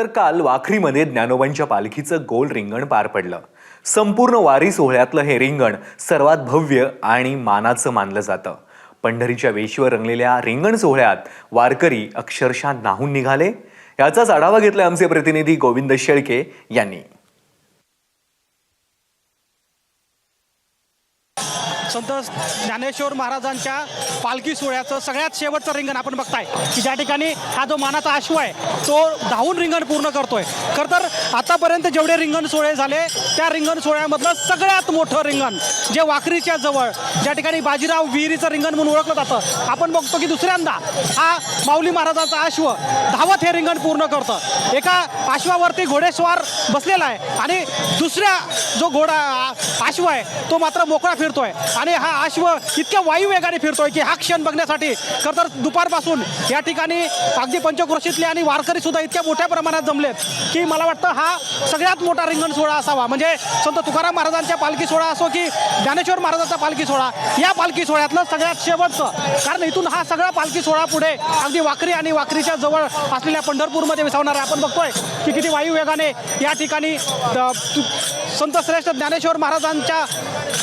तर काल वाखरीमध्ये ज्ञानोबांच्या पालखीचं गोल रिंगण पार पडलं. संपूर्ण वारी सोहळ्यातलं हे रिंगण सर्वात भव्य आणि मानाचं मानलं जातं. पंढरीच्या वेशीवर रंगलेल्या रिंगण सोहळ्यात वारकरी अक्षरशः न्हाऊन निघाले. याचाच आढावा घेतलाय आमचे प्रतिनिधी गोविंद शेळके यांनी. संत ज्ञानेश्वर महाराजांच्या पालखी सोहळ्याचं सगळ्यात शेवटचं रिंगण आपण बघताय की ज्या ठिकाणी हा जो मानाचा आश्व आहे तो धावून रिंगण पूर्ण करतोय. खरं तर आतापर्यंत जेवढे रिंगण सोहळे झाले त्या रिंगण सोहळ्यामधलं सगळ्यात मोठं रिंगण जे वाखरीच्या जवळ ज्या ठिकाणी बाजीराव विहिरीचं रिंगण म्हणून ओळखलं जातं, आपण बघतो की दुसऱ्यांदा हा माऊली महाराजांचा आश्व धावत हे रिंगण पूर्ण करतं. एका आश्वावरती घोडेस्वार बसलेला आहे आणि दुसऱ्या जो घोडा आश्व आहे तो मात्र मोकळा फिरतोय आणि हा आश्व इतक्या वायुवेगाने फिरतोय की हा क्षण बघण्यासाठी खरं तर दुपारपासून या ठिकाणी अगदी पंचक्रोशीतले आणि वारकरी सुद्धा इतक्या मोठ्या प्रमाणात जमलेत की मला वाटतं हा सगळ्यात मोठा रिंगण सोहळा असावा. म्हणजे संत तुकाराम महाराजांच्या पालखी सोहळा असो की ज्ञानेश्वर महाराजांचा पालखी सोहळा, या पालखी सोहळ्यातलं सगळ्यात शेवटचं. कारण इथून हा सगळा पालखी सोहळा पुढे अगदी वाखरी आणि वाखरीच्या जवळ असलेल्या पंढरपूरमध्ये विसावणार आहे. आपण बघतोय की किती वायुवेगाने या ठिकाणी संत श्रेष्ठ ज्ञानेश्वर महाराजांच्या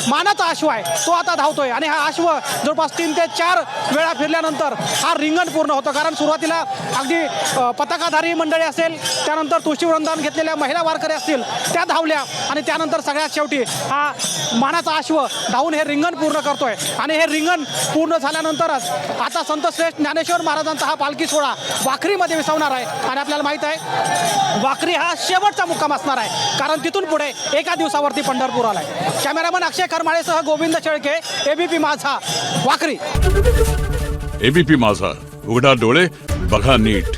मानाचा आश्व आहे तो आता धावतोय आणि हा आश्व जवळपास 3 ते 4 वेळा फिरल्यानंतर हा रिंगण पूर्ण होतं. कारण सुरुवातीला अगदी पताकाधारी मंडळी असेल, त्यानंतर तुळशीवृंदावन घेतलेल्या महिला वारकरी असतील त्या धावल्या आणि त्यानंतर सगळ्यात शेवटी हा मानाचा आश्व धावून हे रिंगण पूर्ण करतोय. आणि हे रिंगण पूर्ण झाल्यानंतरच आता संत श्रेष्ठ ज्ञानेश्वर महाराजांचा हा पालखी सोहळा वाखरीमध्ये विसावणार आहे. आणि आपल्याला माहीत आहे वाखरी हा शेवटचा मुक्काम असणार आहे, कारण तिथून पुढे एका दिवसावरती पंढरपूर आलाय. कॅमेरामन अक्षय करमाळेसह गोविंद शेळके, एबीपी माझा, वाखरी. एबीपी माझा, उघडा डोळे बघा नीट.